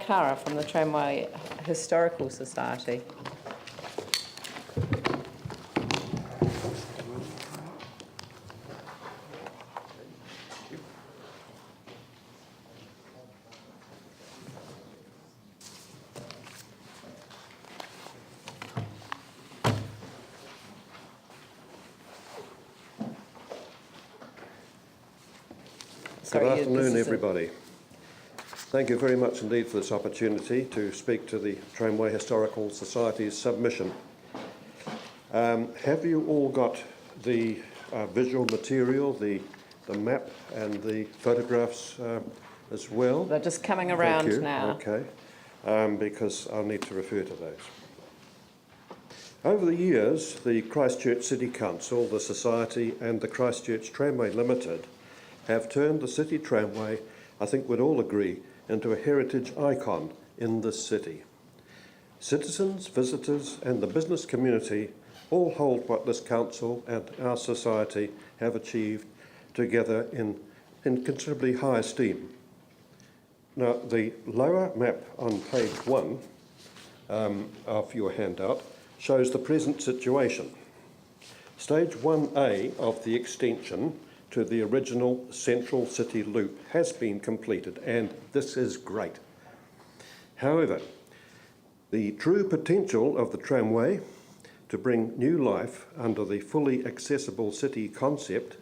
McAra from the Tramway Historical Society. Good afternoon, everybody. Thank you very much indeed for this opportunity to speak to the Tramway Historical Society's submission. Have you all got the visual material, the map and the photographs as well? They're just coming around now. Okay, because I'll need to refer to those. Over the years, the Christchurch City Council, the Society and the Christchurch Tramway Limited have turned the city tramway, I think we'd all agree, into a heritage icon in this city. Citizens, visitors and the business community all hold what this council and our society have achieved together in considerably high esteem. Now, the lower map on page 1 of your handout shows the present situation. Stage 1A of the extension to the original Central City Loop has been completed, and this is great. However, the true potential of the tramway to bring new life under the fully accessible city concept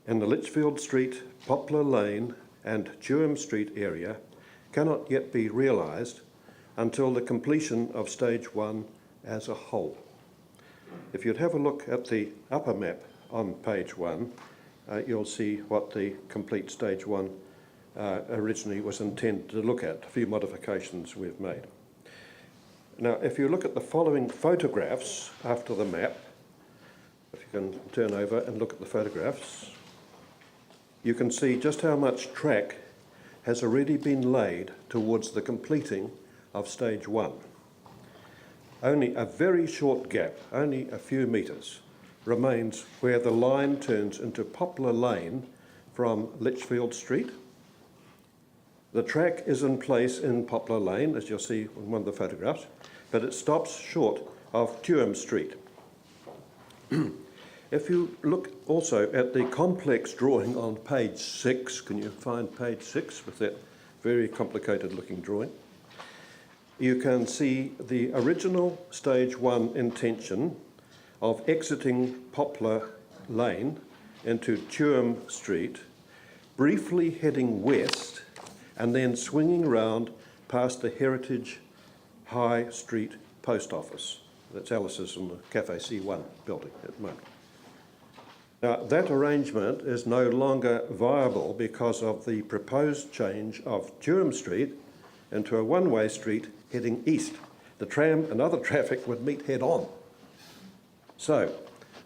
in the Litchfield Street, Poplar Lane and Durham Street area cannot yet be realised until the completion of Stage 1 as a whole. If you'd have a look at the upper map on page 1, you'll see what the complete Stage 1 originally was intended to look at, a few modifications we've made. Now, if you look at the following photographs after the map, if you can turn over and look at the photographs, you can see just how much track has already been laid towards the completing of Stage 1. Only a very short gap, only a few metres, remains where the line turns into Poplar Lane from Litchfield Street. The track is in place in Poplar Lane, as you'll see in one of the photographs, but it stops short of Durham Street. If you look also at the complex drawing on page 6, can you find page 6 with that very complicated looking drawing? You can see the original Stage 1 intention of exiting Poplar Lane into Durham Street, briefly heading west and then swinging round past the Heritage High Street Post Office. That's Alice's in the Cafe C1 building at the moment. Now, that arrangement is no longer viable because of the proposed change of Durham Street into a one-way street heading east. The tram and other traffic would meet head-on. So,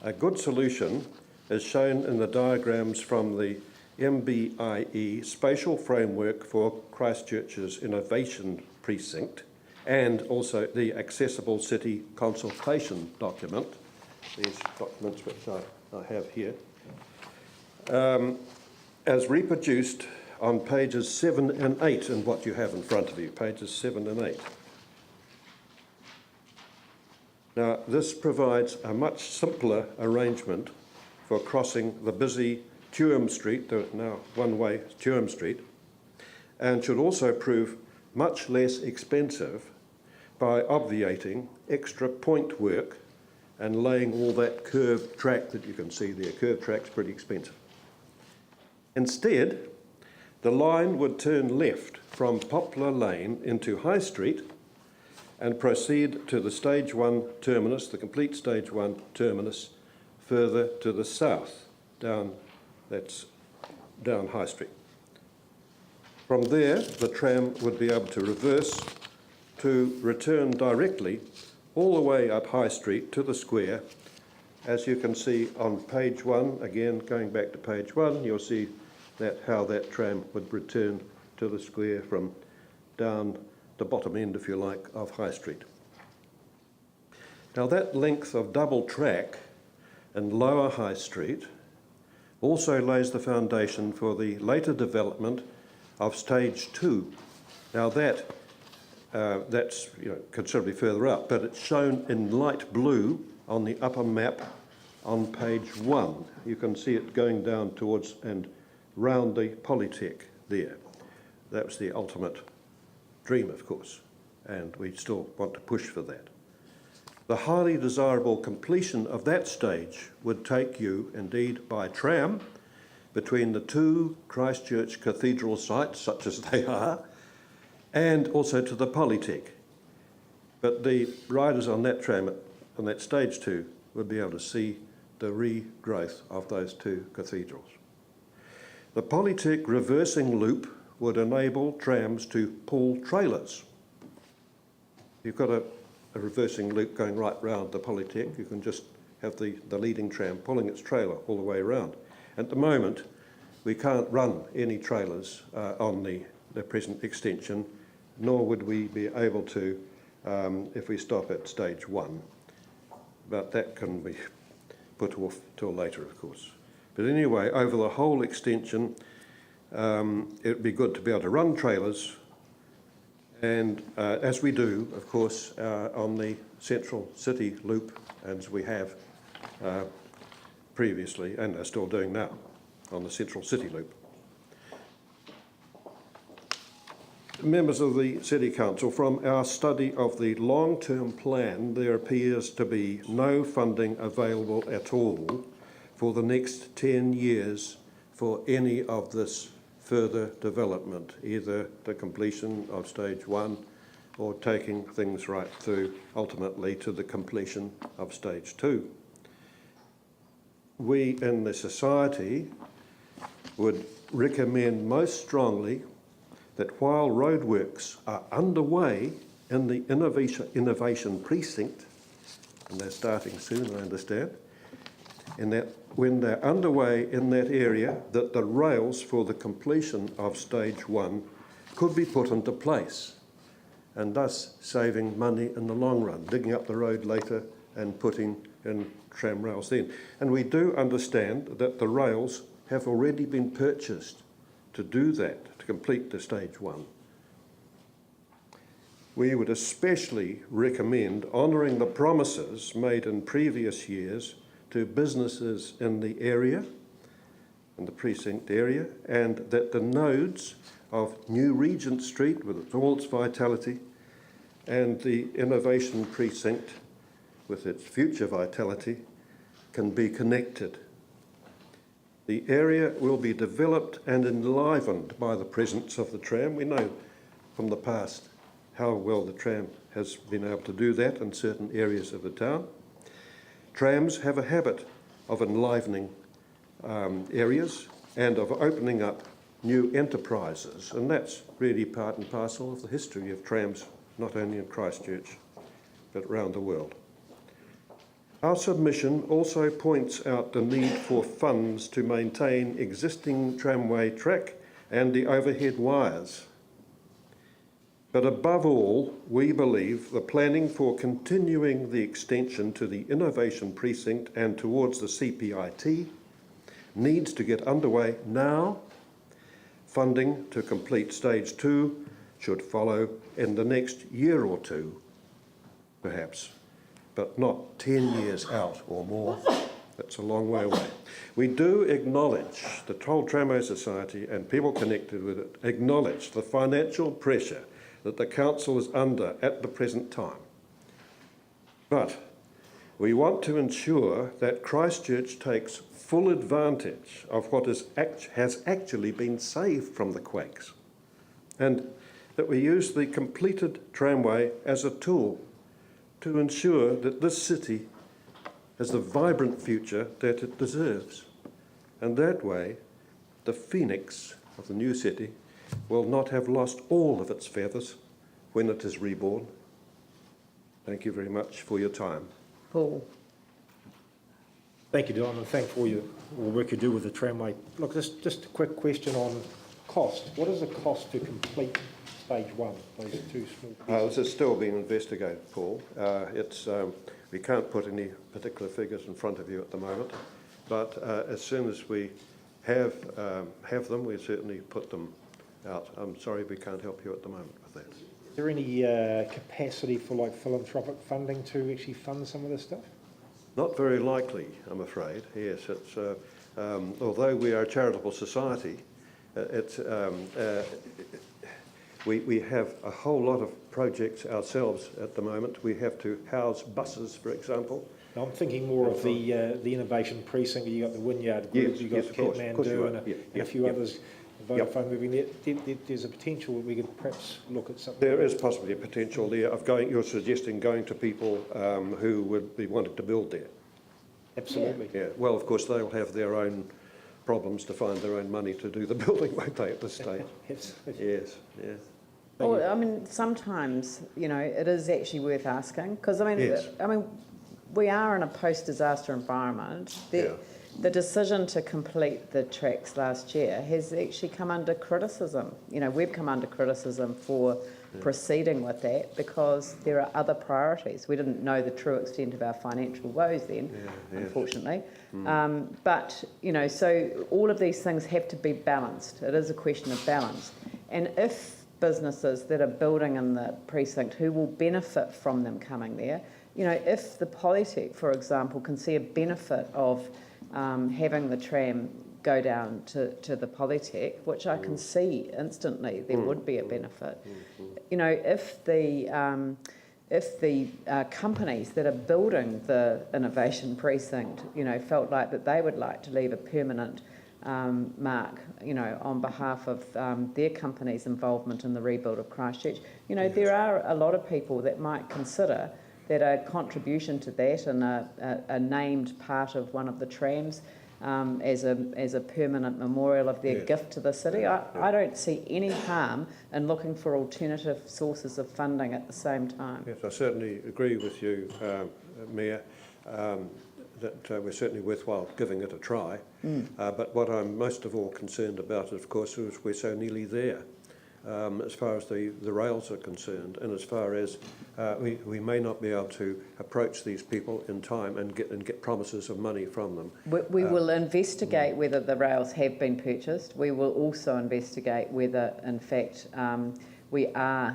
a good solution is shown in the diagrams from the MBIE Spatial Framework for Christchurch's Innovation Precinct and also the Accessible City Consultation document, these documents which I have here, as reproduced on pages 7 and 8 in what you have in front of you, pages 7 and 8. Now, this provides a much simpler arrangement for crossing the busy Durham Street, the now one-way Durham Street, and should also prove much less expensive by obviating extra point work and laying all that curved track that you can see there. Curved track's pretty expensive. Instead, the line would turn left from Poplar Lane into High Street and proceed to the Stage 1 terminus, the complete Stage 1 terminus, further to the south, down High Street. From there, the tram would be able to reverse to return directly all the way up High Street to the square. As you can see on page 1, again going back to page 1, you'll see how that tram would return to the square from down the bottom end, if you like, of High Street. Now, that length of double track in Lower High Street also lays the foundation for the later development of Stage 2 Now that's considerably further up, but it's shown in light blue on the upper map on page 1. You can see it going down towards and round the Polytech there. That was the ultimate dream, of course, and we still want to push for that. The highly desirable completion of that stage would take you, indeed, by tram between the two Christchurch cathedral sites, such as they are, and also to the Polytech. But the riders on that tram, on that stage 2, would be able to see the regrowth of those two cathedrals. The Polytech reversing loop would enable trams to pull trailers. You've got a reversing loop going right round the Polytech. You can just have the leading tram pulling its trailer all the way around. At the moment, we can't run any trailers on the present extension, nor would we be able to if we stop at stage 1. But that can be put off till later, of course. But anyway, over the whole extension, it would be good to be able to run trailers, and as we do, of course, on the Central City Loop, as we have previously, and are still doing now, on the Central City Loop. Members of the City Council, from our study of the long-term plan, there appears to be no funding available at all for the next 10 years for any of this further development, either the completion of stage 1 or taking things right through ultimately to the completion of stage 2. We in the society would recommend most strongly that while roadworks are underway in the innovation precinct, and they're starting soon, I understand, and that when they're underway in that area, that the rails for the completion of stage 1 could be put into place, and thus saving money in the long run, digging up the road later and putting in tram rails then. And we do understand that the rails have already been purchased to do that, to complete the stage 1. We would especially recommend honouring the promises made in previous years to businesses in the area, in the precinct area, and that the nodes of New Regent Street, with all its vitality, and the innovation precinct, with its future vitality, can be connected. The area will be developed and enlivened by the presence of the tram. We know from the past how well the tram has been able to do that in certain areas of the town. Trams have a habit of enlivening areas and of opening up new enterprises, and that's really part and parcel of the history of trams, not only in Christchurch, but around the world. Our submission also points out the need for funds to maintain existing tramway track and the overhead wires. But above all, we believe the planning for continuing the extension to the innovation precinct and towards the CPIT needs to get underway now. Funding to complete stage 2 should follow in the next year or two, perhaps, but not 10 years out or more. That's a long way away. We do acknowledge, the whole Tramway Society and people connected with it, acknowledge the financial pressure that the Council is under at the present time. But we want to ensure that Christchurch takes full advantage of what has actually been saved from the quakes, and that we use the completed tramway as a tool to ensure that this city has the vibrant future that it deserves. And that way, the phoenix of the new city will not have lost all of its feathers when it is reborn. Thank you very much for your time. Paul. Thank you, Don, and thank you for all your work you do with the tramway. Look, just a quick question on cost. What is the cost to complete stage 1, those two small pieces? This is still being investigated, Paul. We can't put any particular figures in front of you at the moment, but as soon as we have them, we certainly put them out. I'm sorry we can't help you at the moment with that. Is there any capacity for like philanthropic funding to actually fund some of this stuff? Not very likely, I'm afraid. Yes, it's although we are a charitable society, we have a whole lot of projects ourselves at the moment. We have to house buses, for example. No, I'm thinking more of the innovation precinct. You got the Wynyard Group, Yes, you got yes, of course Kathmandu, you are. and a few others. Vodafone moving there. There's a potential we could perhaps look at something. There is possibly a potential there of going. You're suggesting going to people who would be wanting to build there. Absolutely. Yeah. Well, of course, they'll have their own problems to find their own money to do the building, won't they, at this stage? Yes. Yes. Yeah. Well, I mean, sometimes, you know, it is actually worth asking, because, I mean, Yes. we are in a post-disaster environment. The decision to complete the tracks last year has actually come under criticism. You know, we've come under criticism for proceeding with that because there are other priorities. We didn't know the true extent of our financial woes then, unfortunately. But, you know, so all of these things have to be balanced. It is a question of balance. And if businesses that are building in the precinct who will benefit from them coming there, you know, if the Polytech, for example, can see a benefit of having the tram go down to the Polytech, which I can see instantly, there would be a benefit. You know, if the companies that are building the innovation precinct, you know, felt like that they would like to leave a permanent mark, you know, on behalf of their company's involvement in the rebuild of Christchurch, you know, there are a lot of people that might consider that a contribution to that and a named part of one of the trams as a permanent memorial of their gift to the city. I don't see any harm in looking for alternative sources of funding at the same time. Yes, I certainly agree with you, Mayor, that we're certainly worthwhile giving it a try. But what I'm most of all concerned about, of course, is we're so nearly there. As far as the rails are concerned, and as far as we may not be able to approach these people in time and get promises of money from them. We will investigate whether the rails have been purchased. We will also investigate whether, in fact, we are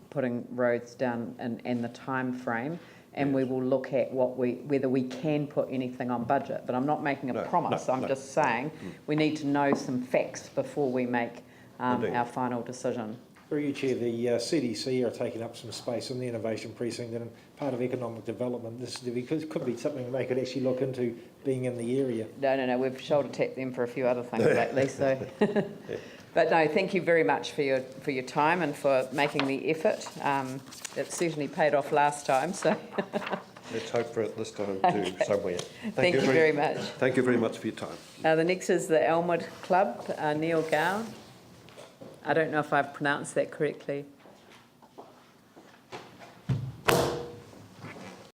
putting roads down and the time frame. And we will look at whether we can put anything on budget. But I'm not making a promise. I'm just saying we need to know some facts before we make our final decision. Through you, Chair, the CDC are taking up some space in the innovation precinct, and part of economic development, this could be something they could actually look into being in the area. No, we've shoulder tapped them for a few other things lately. So, but no, thank you very much for your time and for making the effort. It certainly paid off last time. So let's hope for it this time too, somewhere. Thank you very much. Thank you very much for your time. The next is the Elmwood Club, Neil Gow. I don't know if I've pronounced that correctly.